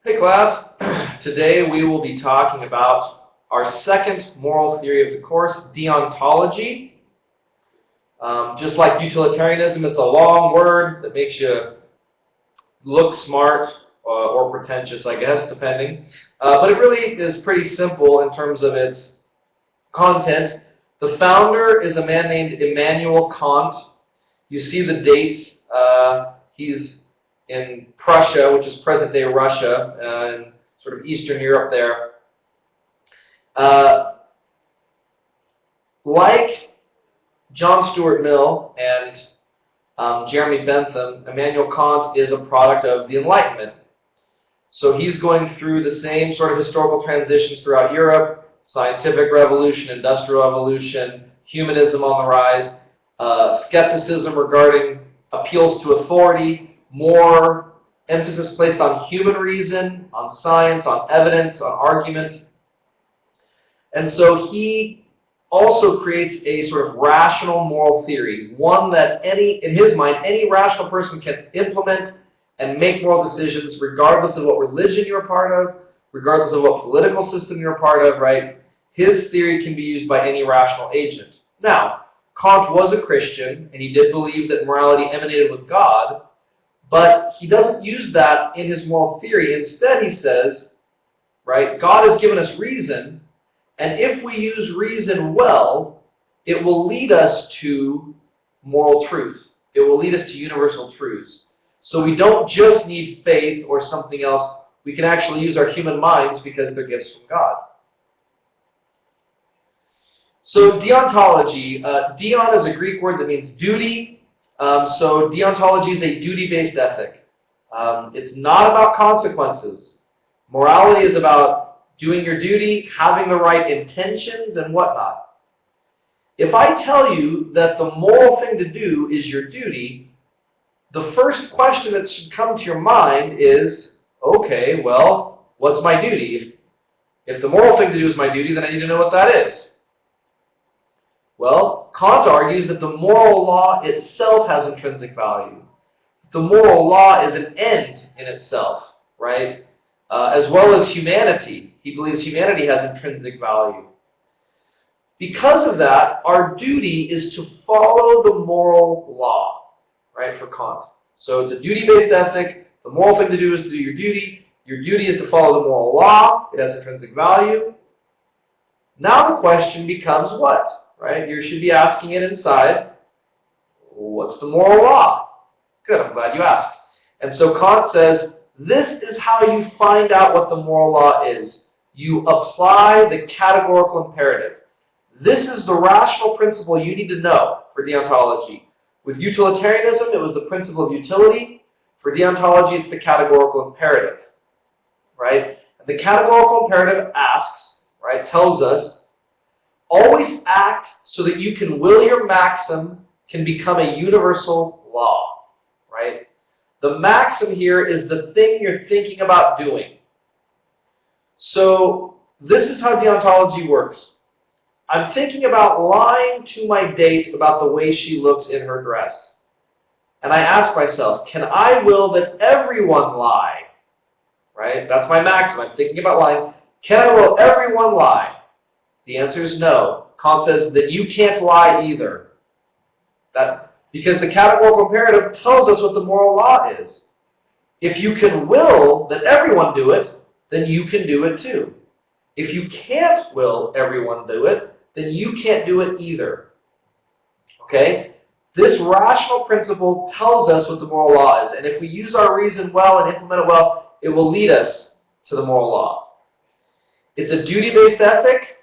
Hey class, today we will be talking about our second moral theory of the course, deontology. Just like utilitarianism, it's a long word that makes you look smart or pretentious, I guess, depending. But it really is pretty simple in terms of its content. The founder is a man named Immanuel Kant. You see the dates. He's in Prussia, which is present-day Russia, and sort of Eastern Europe there. Like John Stuart Mill and Jeremy Bentham, Immanuel Kant is a product of the Enlightenment. So he's going through the same sort of historical transitions throughout Europe: scientific revolution, industrial revolution, humanism on the rise, skepticism regarding appeals to authority, more emphasis placed on human reason, on science, on evidence, on argument. And so he also creates a sort of rational moral theory, one that in his mind, any rational person can implement and make moral decisions regardless of what religion you're a part of, regardless of what political system you're a part of, right? His theory can be used by any rational agent. Now, Kant was a Christian, and he did believe that morality emanated with God, but he doesn't use that in his moral theory. Instead, he says, right, God has given us reason, and if we use reason well, it will lead us to moral truth. It will lead us to universal truths. So we don't just need faith or something else. We can actually use our human minds because they're gifts from God. So deontology, deon is a Greek word that means duty. So deontology is a duty-based ethic. It's not about consequences. Morality is about doing your duty, having the right intentions, and whatnot. If I tell you that the moral thing to do is your duty, the first question that should come to your mind is, okay, well, what's my duty? If the moral thing to do is my duty, then I need to know what that is. Well, Kant argues that the moral law itself has intrinsic value. The moral law is an end in itself, right? As well as humanity. He believes humanity has intrinsic value. Because of that, our duty is to follow the moral law. Right, for Kant. So it's a duty-based ethic. The moral thing to do is to do your duty. Your duty is to follow the moral law. It has intrinsic value. Now the question becomes what? Right? You should be asking it inside, what's the moral law? Good, I'm glad you asked. And so Kant says, this is how you find out what the moral law is. You apply the categorical imperative. This is the rational principle you need to know for deontology. With utilitarianism, it was the principle of utility. For deontology, it's the categorical imperative, right? And the categorical imperative asks, right, tells us, always act so that you can will your maxim can become a universal law, right? The maxim here is the thing you're thinking about doing. So this is how deontology works. I'm thinking about lying to my date about the way she looks in her dress. And I ask myself, can I will that everyone lie? Right? That's my maxim. I'm thinking about lying. Can I will everyone lie? The answer is no. Kant says that you can't lie either. Because the categorical imperative tells us what the moral law is. If you can will that everyone do it, then you can do it too. If you can't will everyone do it, then you can't do it either. Okay? This rational principle tells us what the moral law is. And if we use our reason well and implement it well, it will lead us to the moral law. It's a duty-based ethic.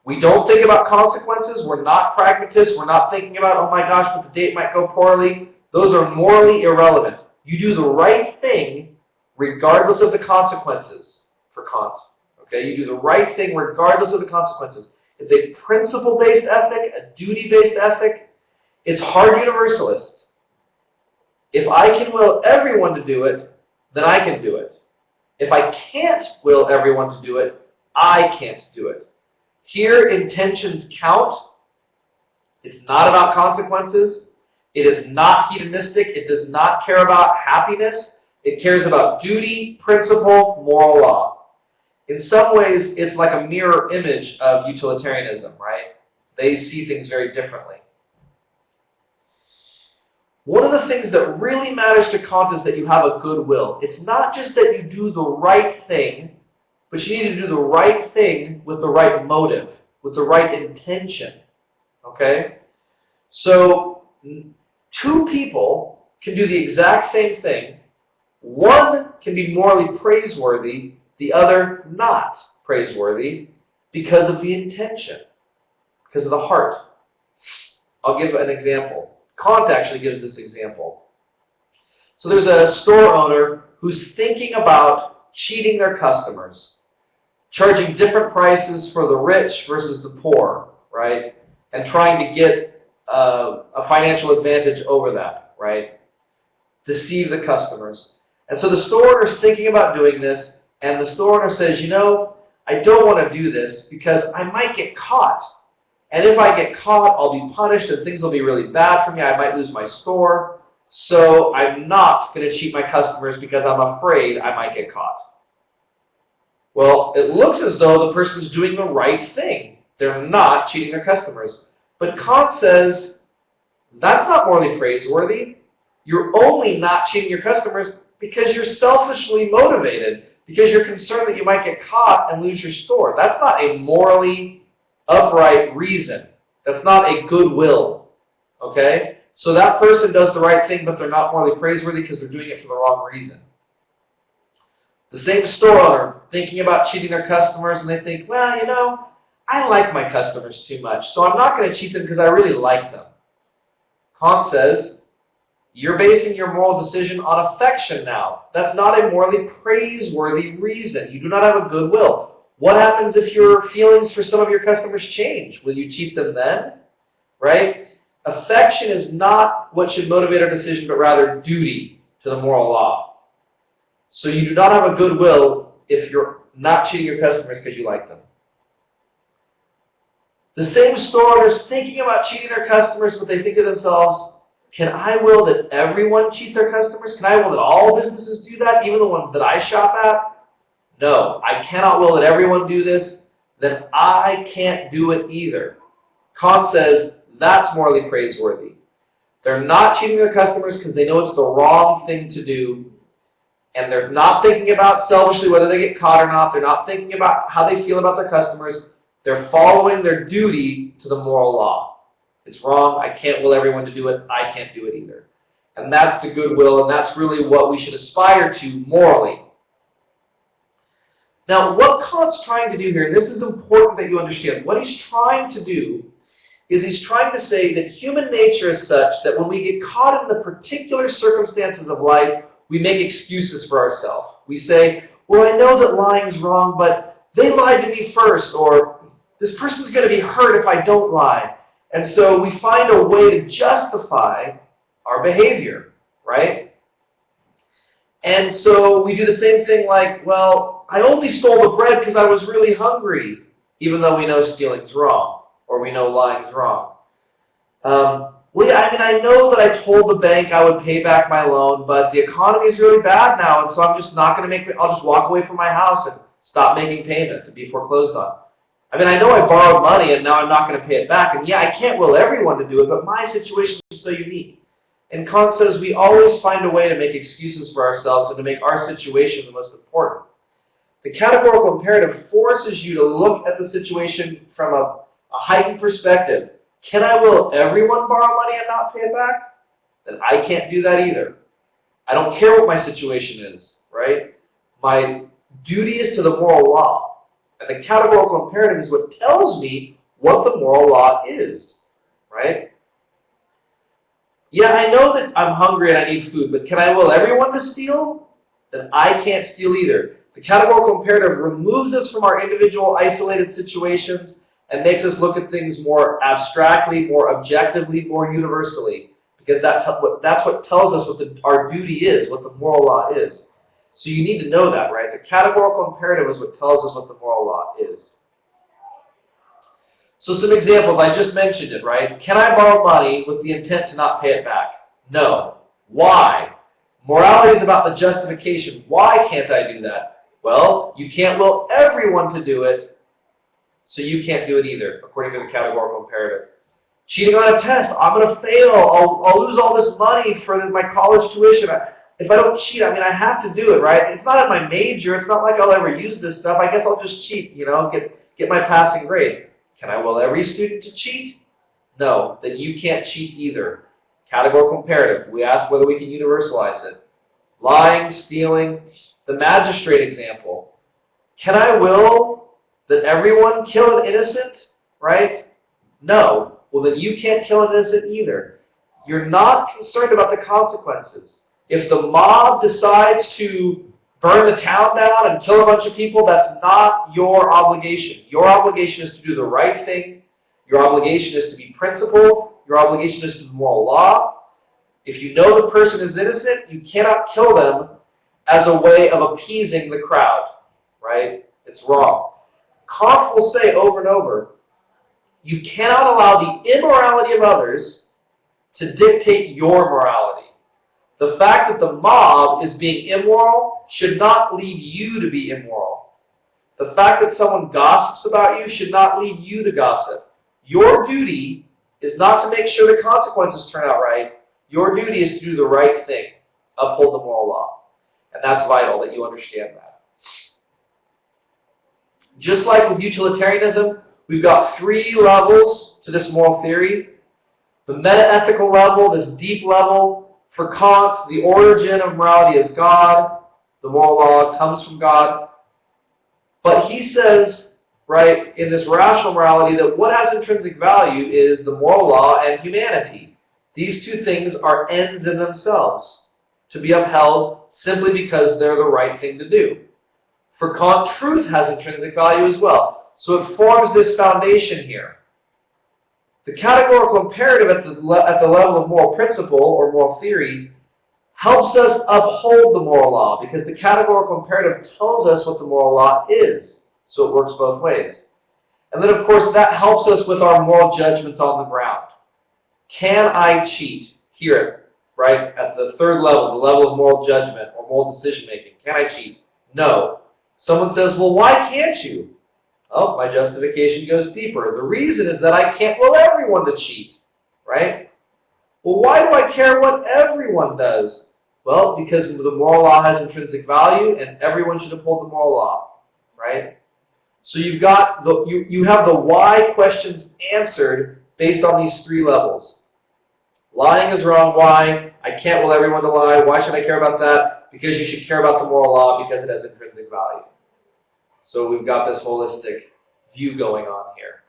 We don't think about consequences. We're not pragmatists. We're not thinking about, oh my gosh, but the date might go poorly. Those are morally irrelevant. You do the right thing regardless of the consequences for Kant. Okay? You do the right thing regardless of the consequences. It's a principle-based ethic, a duty-based ethic. It's hard universalist. If I can will everyone to do it, then I can do it. If I can't will everyone to do it, I can't do it. Here, intentions count. It's not about consequences. It is not hedonistic. It does not care about happiness. It cares about duty, principle, moral law. In some ways, it's like a mirror image of utilitarianism, right? They see things very differently. One of the things that really matters to Kant is that you have a good will. It's not just that you do the right thing, but you need to do the right thing with the right motive, with the right intention. Okay? So, two people can do the exact same thing. One can be morally praiseworthy, the other not praiseworthy because of the intention, because of the heart. I'll give an example. Kant actually gives this example. So there's a store owner who's thinking about cheating their customers, charging different prices for the rich versus the poor, right? And trying to get a financial advantage over that, right? Deceive the customers. And so the store owner's thinking about doing this, and the store owner says, you know, I don't want to do this because I might get caught. And if I get caught, I'll be punished and things will be really bad for me. I might lose my store. So I'm not going to cheat my customers because I'm afraid I might get caught. Well, it looks as though the person's doing the right thing. They're not cheating their customers. But Kant says, that's not morally praiseworthy. You're only not cheating your customers because you're selfishly motivated, because you're concerned that you might get caught and lose your store. That's not a morally upright reason. That's not a goodwill. Okay? So that person does the right thing, but they're not morally praiseworthy because they're doing it for the wrong reason. The same store owner thinking about cheating their customers, and they think, well, you know, I like my customers too much, so I'm not going to cheat them because I really like them. Kant says, you're basing your moral decision on affection now. That's not a morally praiseworthy reason. You do not have a good will. What happens if your feelings for some of your customers change? Will you cheat them then? Right? Affection is not what should motivate our decision, but rather duty to the moral law. So you do not have a good will if you're not cheating your customers because you like them. The same store owner's thinking about cheating their customers, but they think to themselves, can I will that everyone cheat their customers? Can I will that all businesses do that, even the ones that I shop at? No, I cannot will that everyone do this. Then I can't do it either. Kant says that's morally praiseworthy. They're not cheating their customers because they know it's the wrong thing to do. And they're not thinking about selfishly whether they get caught or not. They're not thinking about how they feel about their customers. They're following their duty to the moral law. It's wrong. I can't will everyone to do it. I can't do it either. And that's the goodwill, and that's really what we should aspire to morally. Now, what Kant's trying to do here, and this is important that you understand, what he's trying to do is he's trying to say that human nature is such that when we get caught in the particular circumstances of life, we make excuses for ourselves. We say, well, I know that lying's wrong, but they lied to me first, or this person's going to be hurt if I don't lie. And so we find a way to justify our behavior, right? And so we do the same thing like, well, I only stole the bread because I was really hungry, even though we know stealing's wrong, or we know lying's wrong. I know that I told the bank I would pay back my loan, but the economy is really bad now, and so I'm just not going to I'll just walk away from my house and stop making payments and be foreclosed on. I know I borrowed money and now I'm not going to pay it back. And yeah, I can't will everyone to do it, but my situation is so unique. And Kant says we always find a way to make excuses for ourselves and to make our situation the most important. The categorical imperative forces you to look at the situation from a heightened perspective. Can I will everyone borrow money and not pay it back? Then I can't do that either. I don't care what my situation is, right? My duty is to the moral law. And the categorical imperative is what tells me what the moral law is, right? Yeah, I know that I'm hungry and I need food, but can I will everyone to steal? Then I can't steal either. The categorical imperative removes us from our individual isolated situations and makes us look at things more abstractly, more objectively, more universally, because that's what tells us what our duty is, what the moral law is. So you need to know that, right? The categorical imperative is what tells us what the moral law is. So some examples, I just mentioned it, right? Can I borrow money with the intent to not pay it back? No. Why? Morality is about the justification. Why can't I do that? Well, you can't will everyone to do it, so you can't do it either, according to the categorical imperative. Cheating on a test, I'm going to fail. I'll lose all this money for my college tuition. If I don't cheat, I have to do it, right? It's not in my major. It's not like I'll ever use this stuff. I guess I'll just cheat, get my passing grade. Can I will every student to cheat? No, then you can't cheat either. Categorical imperative. We ask whether we can universalize it. Lying, stealing, the magistrate example. Can I will that everyone kill an innocent, right? No. Well, then you can't kill an innocent either. You're not concerned about the consequences. If the mob decides to burn the town down and kill a bunch of people, that's not your obligation. Your obligation is to do the right thing. Your obligation is to be principled. Your obligation is to the moral law. If you know the person is innocent, you cannot kill them as a way of appeasing the crowd, right? It's wrong. Kant will say over and over, you cannot allow the immorality of others to dictate your morality. The fact that the mob is being immoral should not lead you to be immoral. The fact that someone gossips about you should not lead you to gossip. Your duty is not to make sure the consequences turn out right. Your duty is to do the right thing, uphold the moral law. And that's vital that you understand that. Just like with utilitarianism, we've got 3 levels to this moral theory. The meta-ethical level, this deep level. For Kant, the origin of morality is God. The moral law comes from God. But he says, right, in this rational morality, that what has intrinsic value is the moral law and humanity. These 2 things are ends in themselves, to be upheld simply because they're the right thing to do. For Kant, truth has intrinsic value as well. So it forms this foundation here. The categorical imperative at the level of moral principle or moral theory helps us uphold the moral law because the categorical imperative tells us what the moral law is. So it works both ways. And then, of course, that helps us with our moral judgments on the ground. Can I cheat? Here, right, at the 3rd level, the level of moral judgment or moral decision making. Can I cheat? No. Someone says, well, why can't you? Oh, my justification goes deeper. The reason is that I can't will everyone to cheat, right? Well, why do I care what everyone does? Well, because the moral law has intrinsic value and everyone should uphold the moral law, right? So you've got you have the why questions answered based on these 3 levels. Lying is wrong. Why? I can't will everyone to lie. Why should I care about that? Because you should care about the moral law because it has intrinsic value. So we've got this holistic view going on here.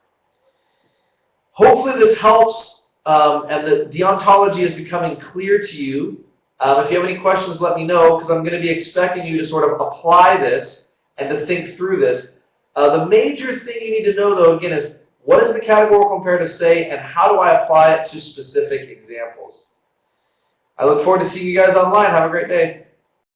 Hopefully this helps and the deontology is becoming clear to you. If you have any questions, let me know because I'm going to be expecting you to sort of apply this and to think through this. The major thing you need to know, though, again, is what does the categorical imperative say and how do I apply it to specific examples? I look forward to seeing you guys online. Have a great day.